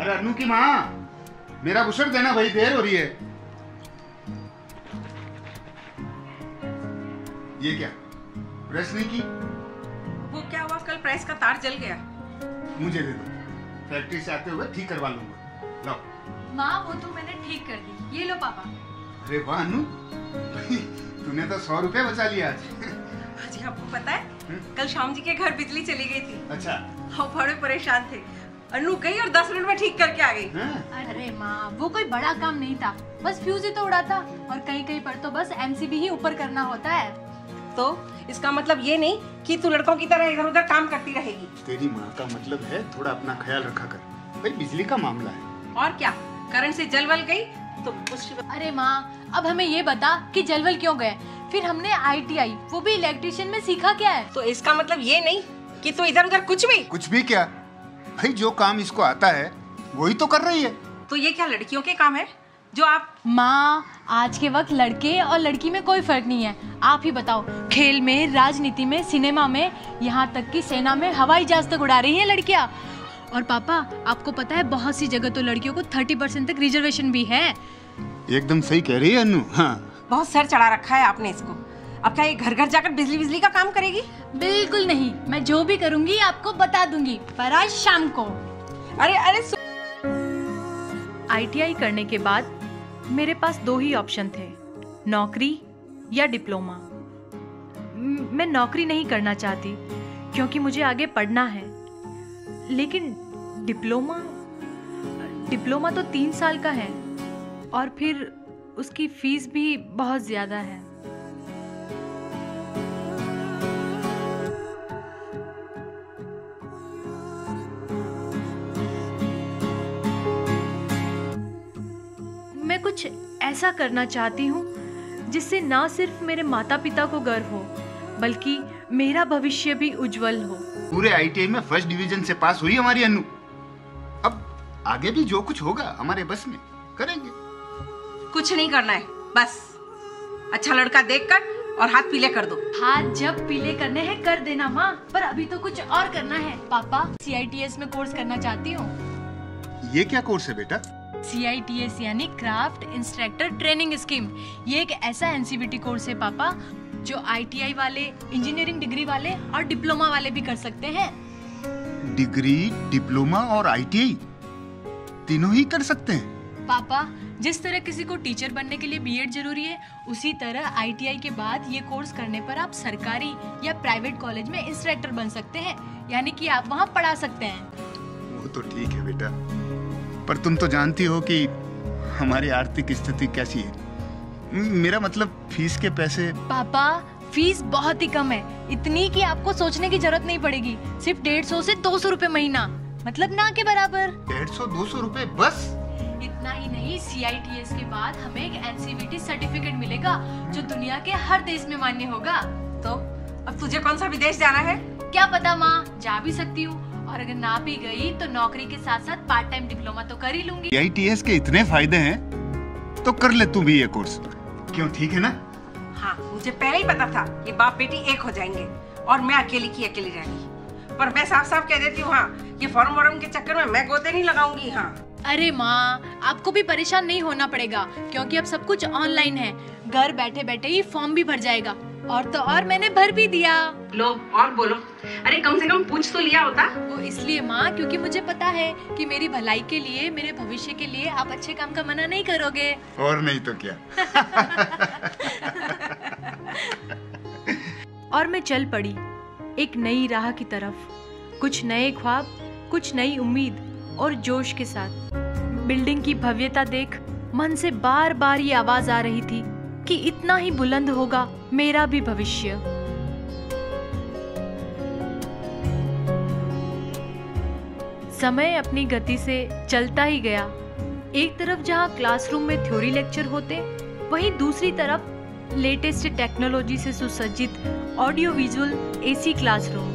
अरे अन्नू की माँ, मेरा बुशर्ट देना भाई, देर हो रही है। ये क्या, प्रेस नहीं की? वो क्या हुआ, कल प्रेस का तार जल गया। मुझे दे दो, फैक्ट्री से आते हुए ठीक करवा लूंगा। लो। माँ वो तो मैंने ठीक कर दी, ये लो पापा। अरे वाह अन्नू, तूने तो 100 रुपए बचा लिया आज। जी आपको पता है, कल शाम जी के घर बिजली चली गई थी। अच्छा। वो बड़े परेशान थे। अन्नू गई और 10 मिनट में ठीक करके आ गई। अरे माँ, वो कोई बड़ा काम नहीं था, बस फ्यूज ही तो उड़ा था, और कहीं कहीं पर तो बस एमसीबी ही ऊपर करना होता है। तो इसका मतलब ये नहीं कि तू लड़कों की तरह इधर उधर काम करती रहेगी। तेरी माँ का मतलब है थोड़ा अपना ख्याल रखा कर, भाई बिजली का मामला है। और क्या, करंट से जल वल गई तो अरे माँ, अब हमें ये बता कि जलवल क्यों गए? फिर हमने ITI, वो भी इलेक्ट्रिशियन में सीखा क्या है? तो इसका मतलब ये नहीं कि तू इधर उधर कुछ भी क्या भाई, जो काम इसको आता है वही तो कर रही है। तो ये क्या लड़कियों के काम है जो आप? माँ, आज के वक्त लड़के और लड़की में कोई फर्क नहीं है। आप ही बताओ, खेल में, राजनीति में, सिनेमा में, यहाँ तक कि सेना में हवाई जहाज तक उड़ा रही हैं लड़कियाँ। और पापा, आपको पता है बहुत सी जगह तो लड़कियों को 30% तक रिजर्वेशन भी है। एकदम सही कह रही है अन्नू। हाँ, बहुत सर चढ़ा रखा है आपने इसको। अब क्या ये घर घर जाकर बिजली का काम करेगी? बिल्कुल नहीं, मैं जो भी करूंगी आपको बता दूंगी, पर आज शाम को। अरे ITI करने के बाद मेरे पास 2 ही ऑप्शन थे, नौकरी या डिप्लोमा। मैं नौकरी नहीं करना चाहती क्योंकि मुझे आगे पढ़ना है, लेकिन डिप्लोमा तो 3 साल का है और फिर उसकी फीस भी बहुत ज्यादा है। मैं कुछ ऐसा करना चाहती हूँ जिससे ना सिर्फ मेरे माता पिता को गर्व हो, बल्कि मेरा भविष्य भी उज्जवल हो। पूरे ITI में फर्स्ट डिवीजन से पास हुई हमारी अन्नू। अब आगे भी जो कुछ होगा हमारे बस में करेंगे। कुछ नहीं करना है, बस अच्छा लड़का देखकर और हाथ पीले कर दो। हाथ जब पीले करने हैं कर देना माँ, पर अभी तो कुछ और करना है। पापा, CITS में कोर्स करना चाहती हूँ। ये क्या कोर्स है बेटा? CITS यानी क्राफ्ट इंस्ट्रक्टर ट्रेनिंग स्कीम। ये एक ऐसा NCVT कोर्स है पापा, जो ITI वाले, इंजीनियरिंग डिग्री वाले और डिप्लोमा वाले भी कर सकते हैं। डिग्री, डिप्लोमा और ITI तीनों ही कर सकते हैं? पापा, जिस तरह किसी को टीचर बनने के लिए B.Ed जरूरी है, उसी तरह ITI के बाद ये कोर्स करने पर आप सरकारी या प्राइवेट कॉलेज में इंस्ट्रक्टर बन सकते हैं, यानी कि आप वहाँ पढ़ा सकते हैं। वो तो ठीक है बेटा, पर तुम तो जानती हो कि हमारी आर्थिक स्थिति कैसी है। मेरा मतलब फीस के पैसे। पापा, फीस बहुत ही कम है, इतनी कि आपको सोचने की जरूरत नहीं पड़ेगी। सिर्फ 150 से 200 रुपए महीना, मतलब ना के बराबर। 150-200 रुपए बस? इतना ही नहीं, CITS के बाद हमें एक NCVT सर्टिफिकेट मिलेगा जो दुनिया के हर देश में मान्य होगा। तो अब तुझे कौन सा विदेश जाना है? क्या पता माँ, जा भी सकती हूँ, और अगर ना भी गई तो नौकरी के साथ साथ पार्ट टाइम डिप्लोमा तो कर ही लूंगी। CITS के इतने फायदे हैं तो कर ले तू भी ये कोर्स, क्यों? ठीक है ना? हाँ, मुझे पहले ही पता था ये बाप बेटी एक हो जाएंगे और मैं अकेली की अकेली रहेंगी। पर मैं साफ साफ कह देती हूँ, हाँ, ये फॉर्म वॉर्म के चक्कर में मैं गोते नहीं लगाऊंगी। हाँ। अरे माँ, आपको भी परेशान नहीं होना पड़ेगा, क्योंकि अब सब कुछ ऑनलाइन है। घर बैठे बैठे ही फॉर्म भी भर जाएगा, और तो और मैंने भर भी दिया। लो और बोलो। अरे कम से कम पूछ तो लिया होता। वो इसलिए माँ, क्योंकि मुझे पता है कि मेरी भलाई के लिए, मेरे भविष्य के लिए आप अच्छे काम का मना नहीं करोगे। और नहीं तो क्या। और मैं चल पड़ी एक नई राह की तरफ, कुछ नए ख्वाब, कुछ नई उम्मीद और जोश के साथ। बिल्डिंग की भव्यता देख मन से बार बार ये आवाज आ रही थी कि इतना ही बुलंद होगा मेरा भी भविष्य। समय अपनी गति से चलता ही गया। एक तरफ जहां क्लासरूम में थ्योरी लेक्चर होते, वहीं दूसरी तरफ लेटेस्ट टेक्नोलॉजी से सुसज्जित ऑडियो विजुअल AC क्लासरूम।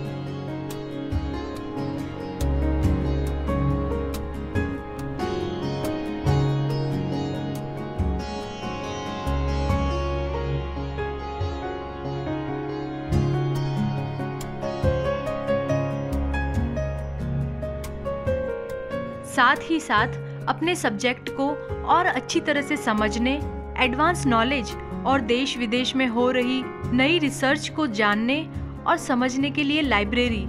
साथ ही साथ अपने सब्जेक्ट को और अच्छी तरह से समझने, एडवांस नॉलेज और देश विदेश में हो रही नई रिसर्च को जानने और समझने के लिए लाइब्रेरी।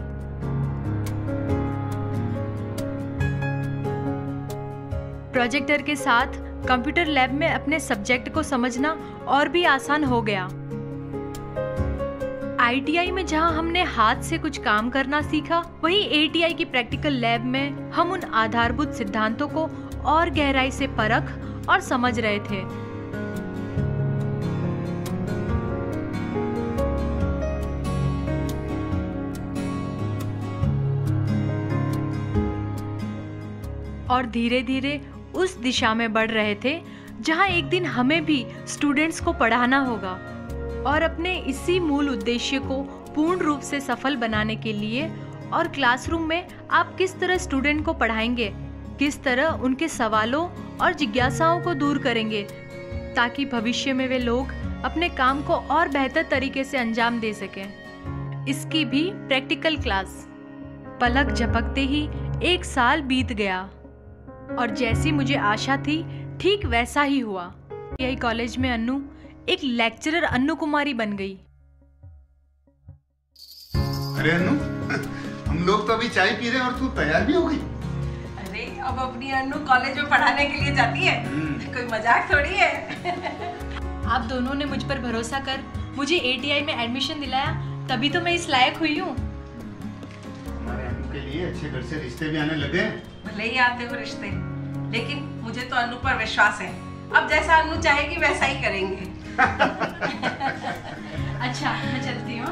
प्रोजेक्टर के साथ कंप्यूटर लैब में अपने सब्जेक्ट को समझना और भी आसान हो गया। ITI में जहां हमने हाथ से कुछ काम करना सीखा, वहीं ATI की प्रैक्टिकल लैब में हम उन आधारभूत सिद्धांतों को और गहराई से परख और समझ रहे थे। और धीरे धीरे उस दिशा में बढ़ रहे थे जहां एक दिन हमें भी स्टूडेंट्स को पढ़ाना होगा और अपने इसी मूल उद्देश्य को पूर्ण रूप से सफल बनाने के लिए। और क्लासरूम में आप किस तरह स्टूडेंट को पढ़ाएंगे, किस तरह उनके सवालों और जिज्ञासाओं को दूर करेंगे ताकि भविष्य में वे लोग अपने काम को और बेहतर तरीके से अंजाम दे सकें। इसकी भी प्रैक्टिकल क्लास। पलक झपकते ही 1 साल बीत गया और जैसी मुझे आशा थी ठीक वैसा ही हुआ। यही कॉलेज में अन्नू एक लेक्चरर अन्नू कुमारी बन गई। अरे अन्नू, हम लोग तो अभी चाय पी रहे हैं और तू तैयार भी हो गई। अरे अब अपनी अन्नू कॉलेज में पढ़ाने के लिए जाती है, कोई मजाक थोड़ी है। आप दोनों ने मुझ पर भरोसा कर मुझे ATI में एडमिशन दिलाया, तभी तो मैं इस लायक हुई हूँ। हमारे अन्नू के लिए अच्छे घर से रिश्ते भी आने लगे। भले ही आते हो रिश्ते, लेकिन मुझे तो अन्नू पर विश्वास है। अब जैसा अन्नू चाहेगी वैसा ही करेंगे। अच्छा, मैं चलती हूँ।